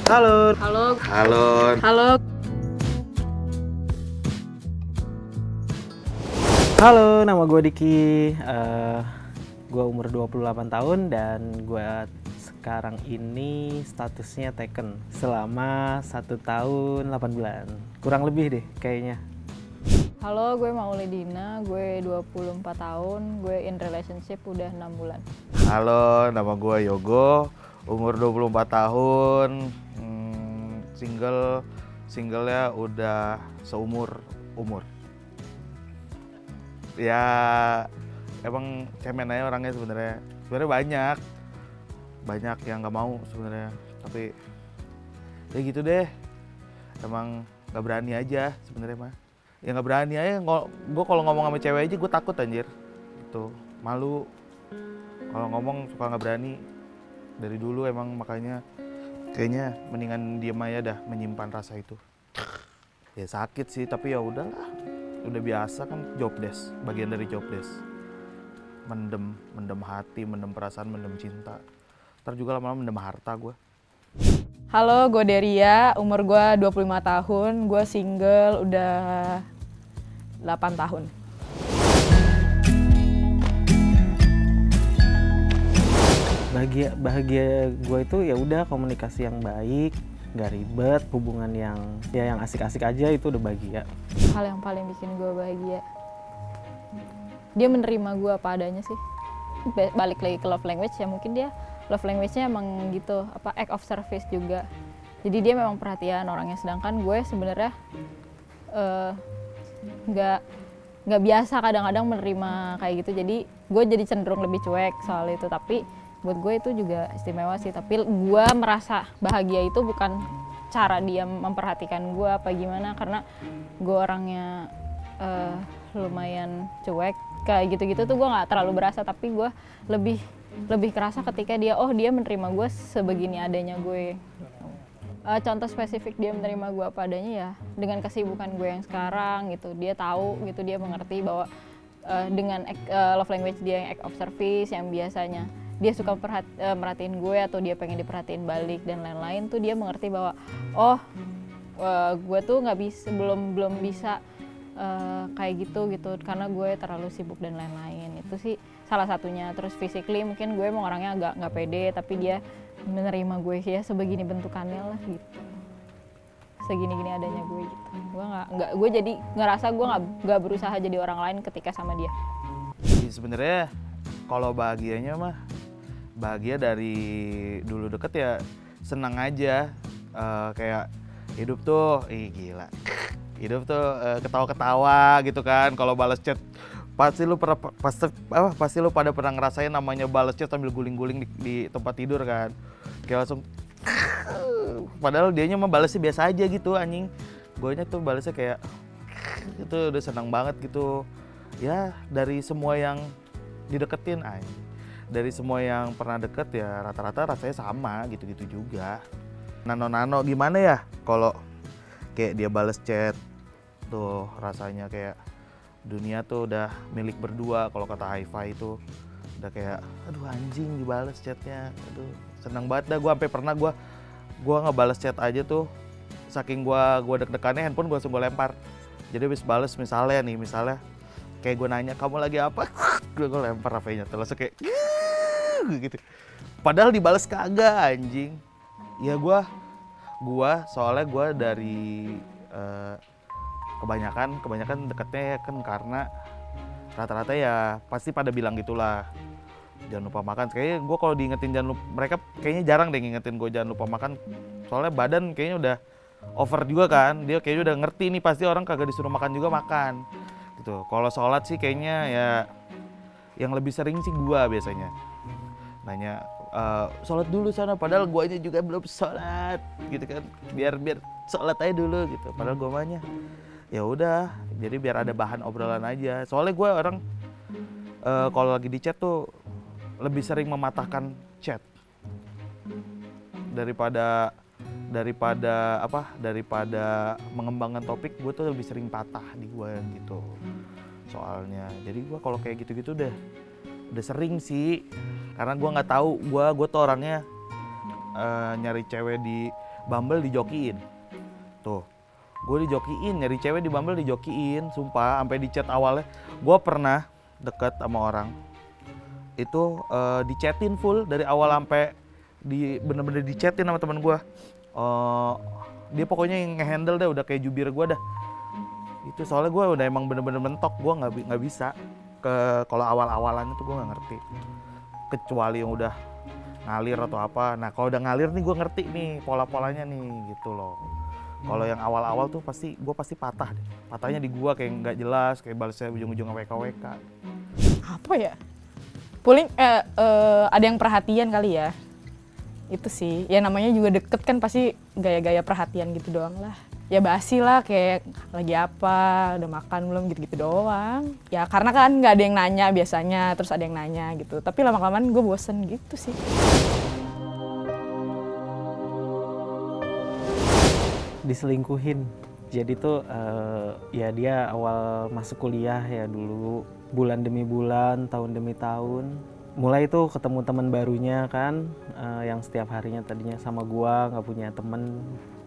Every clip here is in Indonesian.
Halo. Halo. Halo. Halo. Halo, nama gue Diki. Gue umur 28 tahun dan gue sekarang ini statusnya taken selama 1 tahun 8 bulan. Kurang lebih deh kayaknya. Halo, gue Maulidina, gue 24 tahun, gue in relationship udah 6 bulan. Halo, nama gue Yogo, umur 24 tahun, singlenya udah seumur umur. Ya, emang cemen aja orangnya sebenarnya. Sebenarnya banyak yang nggak mau sebenarnya, tapi ya gitu deh. Emang nggak berani aja sebenarnya mah. Ya nggak berani aja. Gue kalau ngomong sama cewek aja gue takut anjir. Gitu, malu. Kalau ngomong suka nggak berani. Dari dulu emang makanya kayaknya mendingan diem aja dah menyimpan rasa itu. Ya sakit sih, tapi ya udahlah. Udah biasa kan job desk, bagian dari job desk. Mendem hati, mendem perasaan, mendem cinta. Ntar juga lama-lama mendem harta gue. Halo, gue Deria, umur gue 25 tahun, gue single udah 8 tahun. Bahagia gue itu ya udah komunikasi yang baik, nggak ribet, hubungan yang asik-asik aja itu udah bahagia. Hal yang paling bikin gue bahagia, dia menerima gue apa adanya sih. Balik lagi ke love language ya, mungkin dia love language-nya emang gitu, act of service juga. Jadi dia memang perhatian orangnya, sedangkan gue sebenarnya nggak biasa kadang-kadang menerima kayak gitu. Jadi gue jadi cenderung lebih cuek soal itu, tapi buat gue itu juga istimewa sih. Tapi gue merasa bahagia itu bukan cara dia memperhatikan gue apa gimana, karena gue orangnya lumayan cuek kayak gitu-gitu tuh gue nggak terlalu berasa, tapi gue lebih kerasa ketika dia menerima gue sebegini adanya gue. Contoh spesifik dia menerima gue apa adanya ya dengan kesibukan gue yang sekarang gitu. Dia tahu gitu, dia mengerti bahwa dengan love language dia yang act of service, yang biasanya dia suka merhatiin gue atau dia pengen diperhatiin balik dan lain-lain, tuh dia mengerti bahwa gue tuh belum bisa kayak gitu karena gue terlalu sibuk dan lain-lain. Itu sih salah satunya. Terus physically mungkin gue emang orangnya agak nggak pede, tapi dia menerima gue ya sebegini bentukannya lah gitu, segini-gini adanya gue gitu. Gue jadi ngerasa gue nggak berusaha jadi orang lain ketika sama dia. Sebenarnya kalau bahagianya mah bahagia dari dulu deket ya senang aja. Kayak hidup tuh gila, hidup tuh ketawa-ketawa gitu kan. Kalau balas chat pasti lu pada pernah ngerasain namanya balas chat sambil guling-guling di tempat tidur kan. Kayak langsung padahal dianya mah balasnya biasa aja gitu anjing. Gonya tuh balasnya kayak itu udah senang banget gitu. Ya dari semua yang dideketin anjing. Dari semua yang pernah deket ya rata-rata rasanya sama gitu-gitu juga. Nano gimana ya kalau kayak dia balas chat tuh rasanya kayak dunia tuh udah milik berdua. Kalau kata hi-fi itu udah kayak aduh anjing dibales chatnya, aduh seneng banget dah. Gue sampai pernah gue ngebales chat aja tuh saking gue deg-degannya handphone gue langsung gue lempar. Jadi habis bales misalnya kayak gue nanya kamu lagi apa, gue lempar HP-nya terus kayak gitu. Padahal dibales kagak anjing. Ya gue soalnya gue dari kebanyakan deketnya kan karena rata-rata ya pasti pada bilang gitulah, jangan lupa makan. Kayaknya gue kalau diingetin mereka kayaknya jarang deh ngingetin gue jangan lupa makan, soalnya badan kayaknya udah over juga kan. Dia kayaknya udah ngerti nih pasti orang kagak disuruh makan juga makan gitu. Kalau sholat sih kayaknya ya yang lebih sering sih gue biasanya nanya sholat dulu sana, padahal guanya juga belum sholat gitu kan, biar sholat aja dulu gitu, padahal gue mahnya ya udah jadi biar ada bahan obrolan aja. Soalnya gue orang kalau lagi di chat tuh lebih sering mematahkan chat daripada mengembangkan topik. Gue tuh lebih sering patah di gue gitu soalnya. Jadi gue kalau kayak gitu-gitu udah sering sih, karena gue nggak tahu gue tuh orangnya nyari cewek di Bumble dijokiin. Tuh, gue dijokiin, nyari cewek di Bumble dijokiin, sumpah. Sampai di chat awalnya, gue pernah deket sama orang itu dichatin full dari awal sampai bener-bener dichatin sama teman gue. Dia pokoknya yang ngehandle deh, udah kayak jubir gue dah. Itu soalnya gue udah emang bener-bener mentok, gue nggak bisa kalau awal-awalannya tuh gue nggak ngerti, kecuali yang udah ngalir atau apa. Nah kalau udah ngalir nih gue ngerti nih pola-polanya nih gitu loh. Kalau yang awal-awal tuh gue pasti patah deh. Patahnya di gue kayak nggak jelas, kayak balasnya ujung-ujung WK. Apa ya? Paling ada yang perhatian kali ya. Itu sih, ya namanya juga deket kan pasti gaya-gaya perhatian gitu doang lah. Ya basi lah, kayak lagi apa, udah makan belum, gitu-gitu doang. Ya karena kan nggak ada yang nanya biasanya, terus ada yang nanya gitu. Tapi lama-kelamaan gue bosen gitu sih. Diselingkuhin. Jadi tuh ya dia awal masuk kuliah ya dulu, bulan demi bulan, tahun demi tahun. Mulai tuh ketemu teman barunya kan, yang setiap harinya tadinya sama gua, nggak punya temen,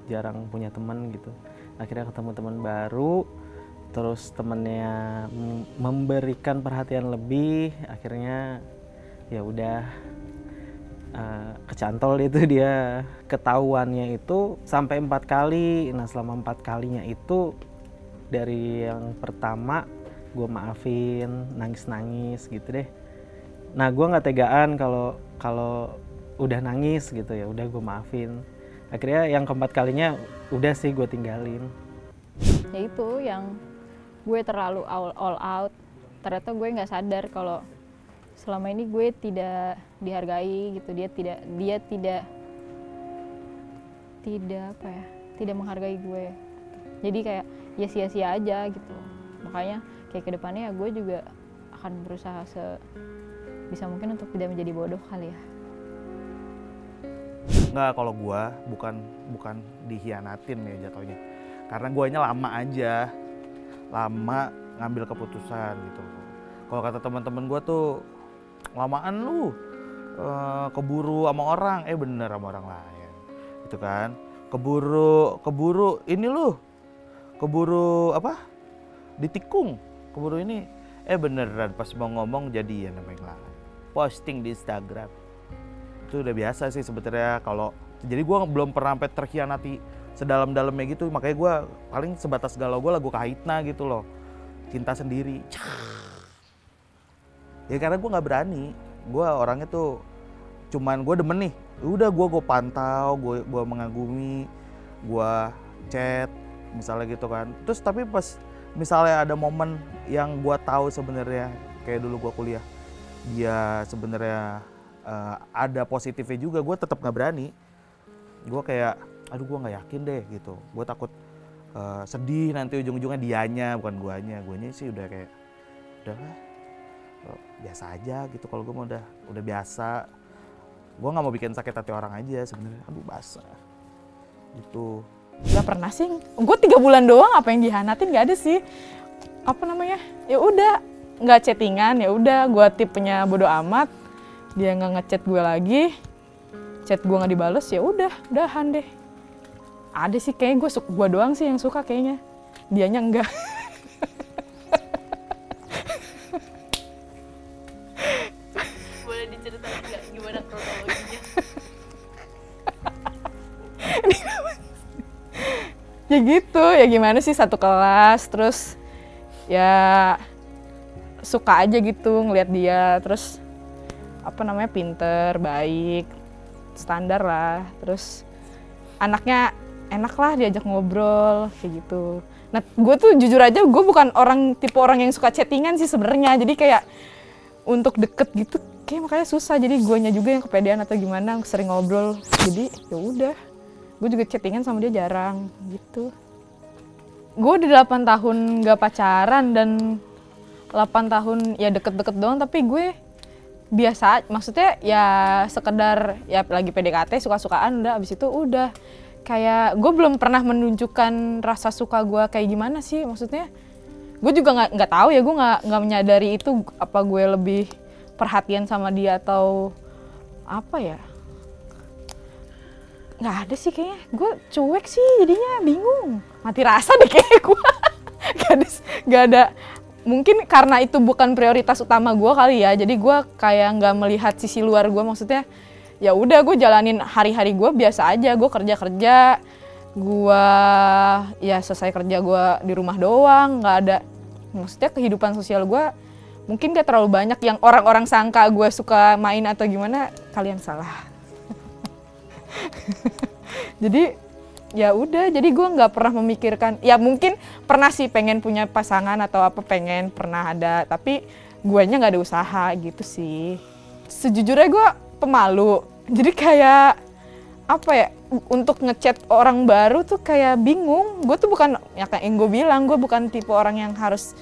jarang punya temen gitu. Akhirnya ketemu teman baru, terus temennya memberikan perhatian lebih, akhirnya ya udah kecantol itu dia. Ketahuannya itu sampai 4 kali. Nah selama 4 kalinya itu, dari yang pertama gue maafin, nangis gitu deh. Nah gue nggak tegaan kalau udah nangis gitu ya, udah gue maafin. Akhirnya yang keempat kalinya udah sih gue tinggalin. Ya itu yang gue terlalu all out. Ternyata gue nggak sadar kalau selama ini gue tidak dihargai gitu. Dia tidak menghargai gue. Jadi kayak ya sia-sia aja gitu. Makanya kayak kedepannya ya gue juga akan berusaha sebisa mungkin untuk tidak menjadi bodoh kali ya. Nggak, kalau gue bukan dihianatin ya jatuhnya. Karena guanya lama aja, lama ngambil keputusan gitu. Kalau kata teman-teman gue tuh, lamaan lu keburu sama orang, bener sama orang lain, gitu kan. Keburu ini lu, keburu apa? Ditikung, keburu ini, beneran pas mau ngomong jadian sama yang lain. Posting di Instagram. Itu udah biasa sih sebetulnya kalau. Jadi gue belum pernah sampai terkhianati sedalam-dalamnya gitu, makanya gue paling sebatas galau gue lagu Kahitna gitu loh, Cinta Sendiri. Ya karena gue nggak berani, gue orangnya tuh cuman gue demen nih, udah gue pantau, gue mengagumi, gue chat misalnya gitu kan. Terus tapi pas misalnya ada momen yang gue tahu sebenarnya kayak dulu gue kuliah, dia sebenarnya ada positifnya juga, gue tetap nggak berani. Gue kayak, aduh gue nggak yakin deh gitu, gue takut sedih nanti ujung-ujungnya dianya bukan guanya sih udah kayak udahlah biasa aja gitu. Kalau gue mau udah biasa, gue nggak mau bikin sakit hati orang aja sebenarnya. Aduh basah gitu. Gak pernah sih, gue 3 bulan doang apa yang dihanatin, gak ada sih. Apa namanya, ya udah nggak chattingan, ya udah gue tipenya bodo amat, dia nggak ngechat gue lagi, chat gue nggak dibales, ya udahan deh. Ada sih kayaknya gue doang sih yang suka kayaknya, dianya enggak. Boleh diceritain nggak gimana kronologinya? Ya gitu, ya gimana sih, satu kelas, terus ya suka aja gitu ngelihat dia, terus apa namanya, pinter, baik, standar lah, terus anaknya enak lah diajak ngobrol kayak gitu. Nah gue tuh jujur aja gue bukan tipe orang yang suka chattingan sih sebenarnya, jadi kayak untuk deket gitu kayak makanya susah, jadi guanya juga yang kepedean atau gimana, sering ngobrol, jadi ya udah. Gue juga chattingan sama dia jarang gitu. Gue udah 8 tahun gak pacaran dan 8 tahun ya deket-deket doang, tapi gue biasa, maksudnya ya sekedar ya lagi PDKT suka-sukaan, udah abis itu udah. Kayak gue belum pernah menunjukkan rasa suka gue kayak gimana sih, maksudnya gue juga nggak tahu ya, gue nggak menyadari itu, apa gue lebih perhatian sama dia atau apa ya. nggak ada sih kayaknya. Gue cuek sih jadinya, bingung. Mati rasa deh kayak gue. Gak ada. Mungkin karena itu bukan prioritas utama gue kali ya. Jadi gue kayak nggak melihat sisi luar gue. Maksudnya ya udah gue jalanin hari-hari gue biasa aja. Gue kerja. Gue ya selesai kerja gue di rumah doang. Nggak ada. Maksudnya kehidupan sosial gue mungkin gak terlalu banyak yang orang-orang sangka gue suka main atau gimana. Kalian salah. Jadi ya udah, jadi gue nggak pernah memikirkan, ya mungkin pernah sih pengen punya pasangan atau apa, pengen pernah ada, tapi guanya nggak ada usaha gitu sih. Sejujurnya gue pemalu, jadi kayak apa ya, untuk ngechat orang baru tuh kayak bingung. Gue tuh bukan, ya kayak yang gue bilang, gue bukan tipe orang yang harus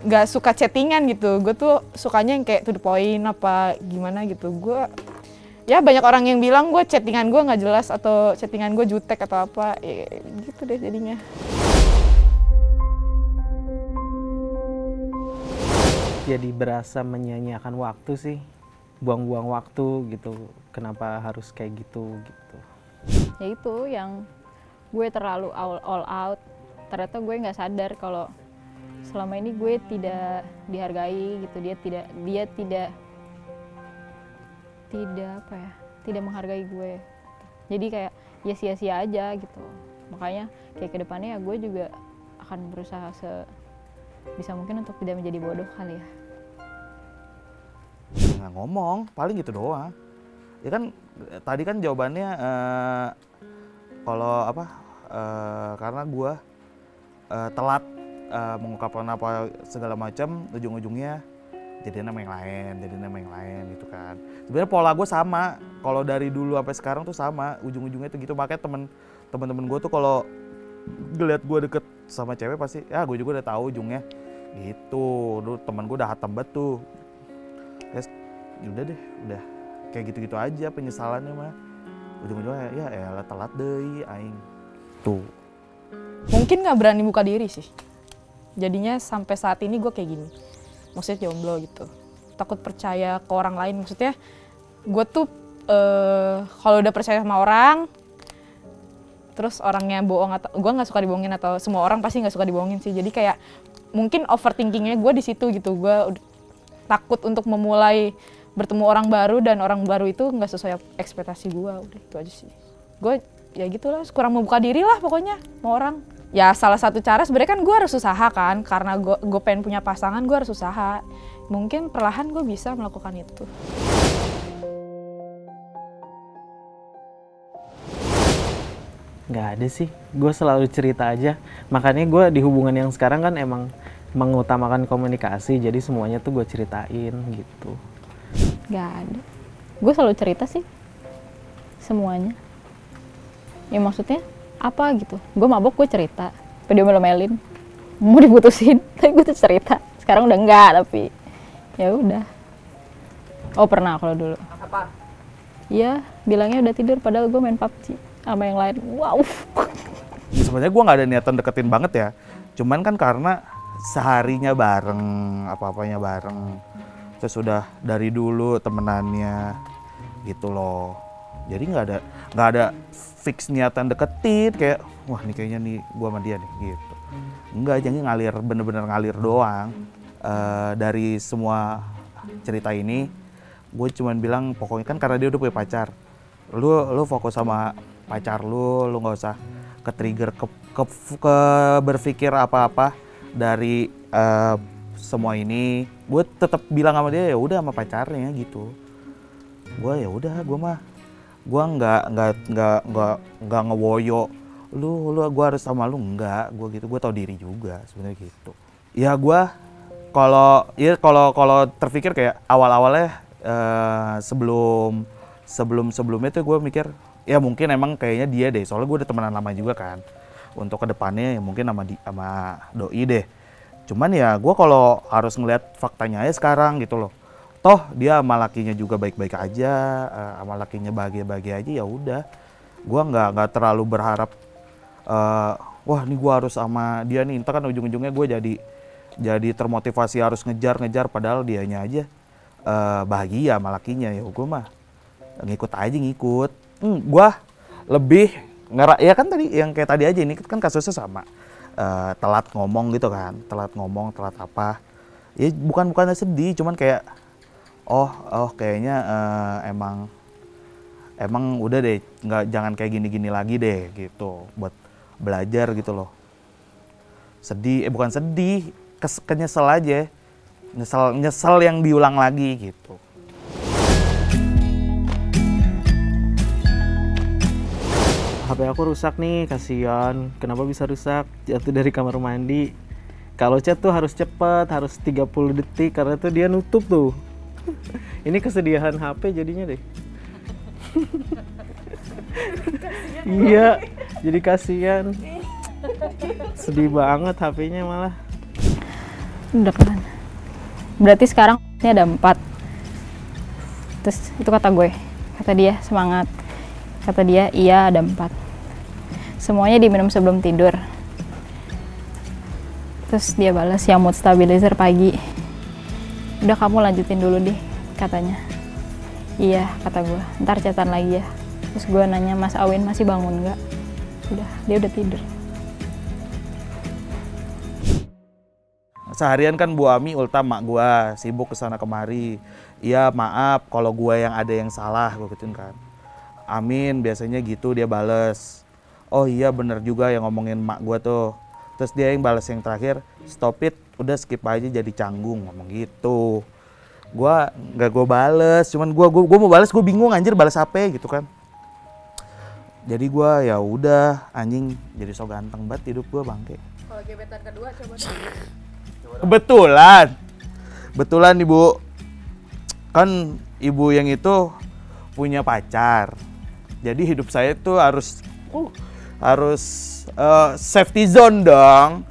nggak suka chattingan gitu. Gue tuh sukanya yang kayak to the point apa gimana gitu. Gue ya banyak orang yang bilang gue chattingan gue nggak jelas atau chattingan gue jutek atau apa, ya, gitu deh jadinya. Jadi berasa menyia-nyiakan waktu sih, buang-buang waktu gitu. Kenapa harus kayak gitu gitu? Ya itu yang gue terlalu all out. Ternyata gue nggak sadar kalau selama ini gue tidak dihargai gitu. Dia tidak menghargai gue. Jadi kayak ya sia-sia aja gitu. Makanya kayak kedepannya ya gue juga akan berusaha sebisa mungkin untuk tidak menjadi bodoh kali ya. Nggak ngomong, paling gitu doang. Ya kan tadi kan jawabannya kalau apa, karena gue telat mengungkapkan apa segala macam, ujung-ujungnya jadi nama yang lain gitu kan. Sebenarnya pola gue sama, kalau dari dulu sampai sekarang tuh sama, ujung-ujungnya tuh gitu. Makanya temen-temen gue tuh kalau ngeliat gue deket sama cewek pasti, ya gue juga udah tahu ujungnya gitu. Dulu temen gue udah hatam banget tuh. Udah deh, udah kayak gitu-gitu aja penyesalannya mah. Ujung-ujungnya ya elah telat deh aing. Tuh. Mungkin nggak berani buka diri sih. Jadinya sampai saat ini gue kayak gini. Maksudnya jomblo gitu, takut percaya ke orang lain. Maksudnya gue tuh kalau udah percaya sama orang, terus orangnya bohong atau gue nggak suka dibohongin, atau semua orang pasti nggak suka dibohongin sih. Jadi kayak mungkin overthinkingnya gue di situ gitu. Gue takut untuk memulai bertemu orang baru dan orang baru itu nggak sesuai ekspektasi gue. Udah itu aja sih. Gue ya gitulah, kurang membuka diri lah pokoknya sama orang. Ya salah satu cara sebenarnya kan gue harus usaha kan, karena gue pengen punya pasangan, gue harus usaha. Mungkin perlahan gue bisa melakukan itu. Nggak ada sih, gue selalu cerita aja. Makanya gue di hubungan yang sekarang kan emang mengutamakan komunikasi, jadi semuanya tuh gue ceritain gitu. Nggak ada. Gue selalu cerita sih, semuanya. Ya maksudnya apa gitu, gue mabok gue cerita, dia melo-melin, mau diputusin, tapi gue tuh cerita. Sekarang udah enggak, tapi ya udah. Oh pernah kalau dulu. Apa? Iya, bilangnya udah tidur padahal gue main PUBG sama yang lain. Wow. Sebenarnya gue nggak ada niatan deketin banget ya, cuman kan karena seharinya bareng, apa-apanya bareng, terus udah dari dulu temenannya gitu loh. Jadi nggak ada fix niatan deketin kayak wah nih kayaknya nih gue sama dia nih gitu. Enggak, jadi ngalir, bener-bener ngalir doang. Dari semua cerita ini gue cuman bilang pokoknya kan karena dia udah punya pacar, lu fokus sama pacar lu nggak usah ke trigger ke berpikir apa-apa dari semua ini. Gue tetap bilang sama dia ya udah sama pacarnya gitu. Gue ya udah, gue nggak ngewoyo lu gue harus sama lu, enggak. Gue gitu, gue tau diri juga sebenarnya gitu. Ya gue kalau terpikir kayak awalnya sebelumnya tuh gue mikir ya mungkin emang kayaknya dia deh, soalnya gue udah temenan lama juga kan. Untuk kedepannya ya mungkin sama doi deh. Cuman ya gue kalau harus ngeliat faktanya aja sekarang gitu loh. Toh dia sama lakinya juga baik-baik aja, sama lakinya bahagia-bahagia aja, ya udah. Gue nggak terlalu berharap, wah ini gue harus sama dia nih. Entah kan ujung-ujungnya gue jadi termotivasi harus ngejar, padahal dianya aja bahagia sama lakinya. Ya gue mah ngikut aja. Gue lebih ya kan tadi yang kayak tadi aja, ini kan kasusnya sama. Telat ngomong gitu kan, telat ngomong, telat apa. Ya bukannya sedih, cuman kayak kayaknya emang udah deh, jangan kayak gini-gini lagi deh gitu, buat belajar gitu loh. Sedih, bukan sedih, kenyesel aja, nyesel yang diulang lagi gitu. HP aku rusak nih, kasihan. Kenapa bisa rusak? Jatuh dari kamar mandi. Kalau chat tuh harus cepet, harus 30 detik karena tuh dia nutup tuh. Ini kesedihan HP jadinya deh. Iya, jadi kasihan. Sedih banget HP-nya malah. Udah kan. Berarti sekarang ini ada 4. Terus itu kata gue. Kata dia semangat. Kata dia iya ada 4. Semuanya diminum sebelum tidur. Terus dia balas yang mood stabilizer pagi. Udah kamu lanjutin dulu deh katanya. Iya kata gue, ntar chatan lagi ya. Terus gue nanya Mas Awin masih bangun nggak? Udah, dia udah tidur. Seharian kan Bu Ami ulta mak gua, sibuk kesana kemari. Iya maaf kalau gua yang ada yang salah, gua gituin kan. Amin, biasanya gitu dia bales. Oh iya bener juga yang ngomongin mak gua tuh. Terus dia yang bales yang terakhir, stop it, udah skip aja jadi canggung, ngomong gitu. Gua nggak gua bales, cuman gua mau bales, gua bingung anjir bales apa gitu kan. Jadi gua ya udah anjing, jadi so ganteng banget hidup gua bangke. Kalau gebetan kedua coba. Betulan Ibu. Kan Ibu yang itu punya pacar. Jadi hidup saya tuh harus safety zone dong.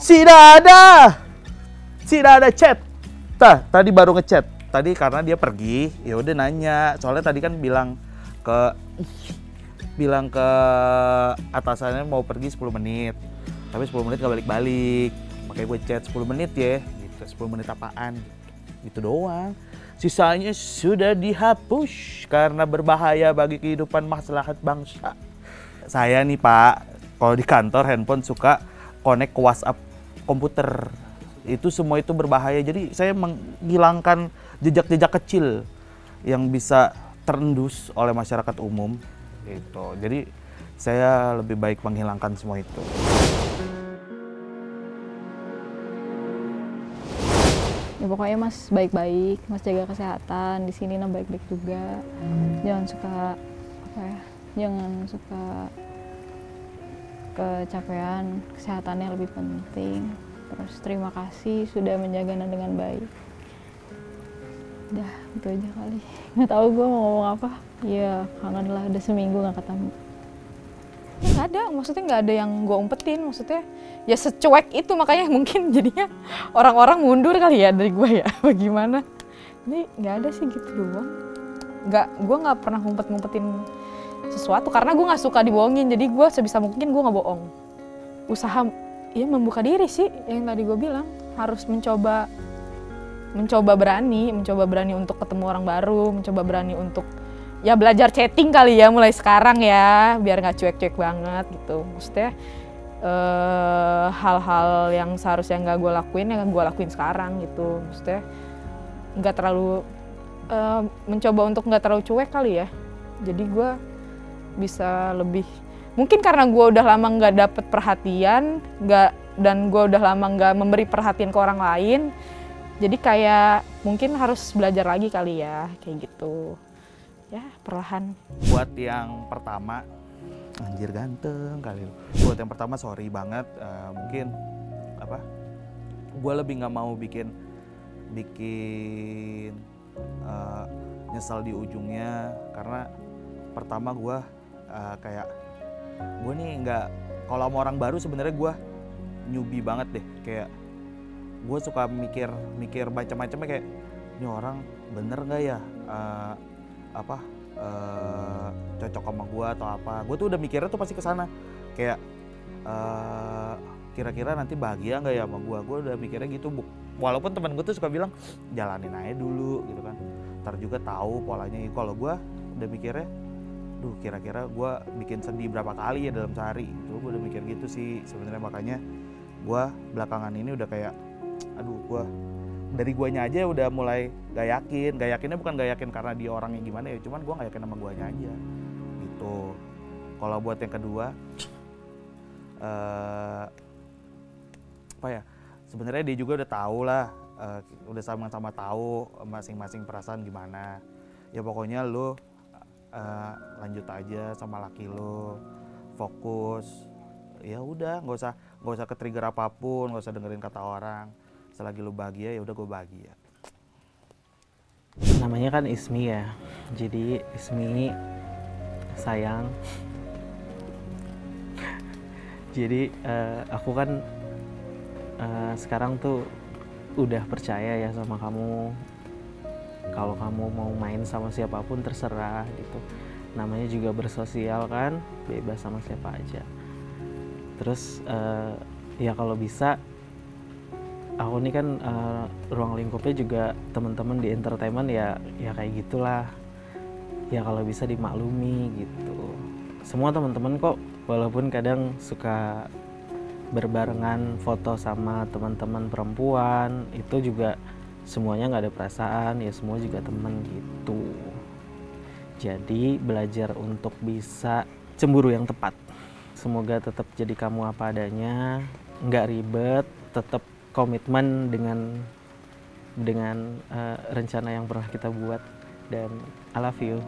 Tidak ada chat. Tadi baru ngechat. Tadi karena dia pergi, ya udah nanya. Soalnya tadi kan bilang ke atasannya mau pergi 10 menit. Tapi 10 menit gak balik-balik. Makanya gue chat 10 menit ya. Gitu, 10 menit apaan? Gitu doang. Sisanya sudah dihapus karena berbahaya bagi kehidupan maslahat bangsa. Saya nih Pak, kalau di kantor handphone suka connect ke WhatsApp komputer. Itu semua itu berbahaya. Jadi saya menghilangkan jejak-jejak kecil yang bisa terendus oleh masyarakat umum. Gitu. Jadi saya lebih baik menghilangkan semua itu. Ya pokoknya Mas baik-baik, Mas jaga kesehatan di sini, nah baik-baik juga. Jangan suka kecapean, kesehatannya lebih penting. Terus terima kasih sudah menjaga Nana dengan baik. Udah itu aja kali. Nggak tahu gue mau ngomong apa. Ya kangen lah, udah seminggu nggak ketemu. Nggak ada, maksudnya nggak ada yang gue umpetin, maksudnya ya secuek itu, makanya mungkin jadinya orang-orang mundur kali ya dari gue ya, bagaimana? Ini nggak ada sih gitu doang. Gue nggak pernah ngumpet-ngumpetin sesuatu karena gue nggak suka dibohongin, jadi gue sebisa mungkin gue nggak bohong. Usaha ya membuka diri sih, yang tadi gue bilang harus mencoba berani untuk ketemu orang baru, mencoba berani untuk ya belajar chatting kali ya mulai sekarang ya, biar nggak cuek-cuek banget gitu. Maksudnya hal-hal yang seharusnya nggak gue lakuin ya gue lakuin sekarang gitu. Maksudnya nggak terlalu mencoba untuk nggak terlalu cuek kali ya. Jadi gue bisa lebih, mungkin karena gue udah lama nggak dapet perhatian, dan gue udah lama nggak memberi perhatian ke orang lain. Jadi kayak mungkin harus belajar lagi kali ya, kayak gitu. Ya perlahan. Buat yang pertama, anjir ganteng kali lu. Buat yang pertama sorry banget, mungkin gue lebih nggak mau bikin nyesal di ujungnya, karena pertama gue gue nih nggak, kalau sama orang baru sebenarnya gue newbie banget deh, kayak gue suka mikir macam-macamnya, kayak ini orang bener nggak ya cocok sama gue atau apa. Gue tuh udah mikirnya tuh pasti kesana, kayak kira-kira nanti bahagia nggak ya sama gue udah mikirnya gitu. Walaupun teman gue tuh suka bilang jalanin aja dulu gitu kan, ntar juga tahu polanya. Kalau gue udah mikirnya, duh kira-kira gue bikin sedih berapa kali ya dalam sehari gitu. Gue udah mikir gitu sih sebenarnya, makanya gue belakangan ini udah kayak aduh, gue dari guanya aja udah mulai gak yakinnya bukan gak yakin karena dia orangnya gimana ya, cuman gue gak yakin sama guanya aja gitu. Kalau buat yang kedua apa ya, sebenarnya dia juga udah tahu lah, udah sama-sama tahu masing-masing perasaan gimana ya. Pokoknya lo lanjut aja sama laki lo, fokus ya udah, nggak usah ke trigger apapun, nggak usah dengerin kata orang. Selagi lu bahagia ya udah gue bahagia. Namanya kan Ismi ya, jadi Ismi sayang. Jadi aku kan sekarang tuh udah percaya ya sama kamu. Kalau kamu mau main sama siapapun terserah gitu. Namanya juga bersosial kan, bebas sama siapa aja. Terus ya kalau bisa, aku nih kan ruang lingkupnya juga teman-teman di entertainment ya kayak gitulah. Ya kalau bisa dimaklumi gitu. Semua teman-teman kok, walaupun kadang suka berbarengan foto sama teman-teman perempuan, itu juga semuanya nggak ada perasaan, ya semua juga teman gitu. Jadi belajar untuk bisa cemburu yang tepat. Semoga tetap jadi kamu apa adanya, nggak ribet, tetap komitmen dengan rencana yang pernah kita buat, dan I love you.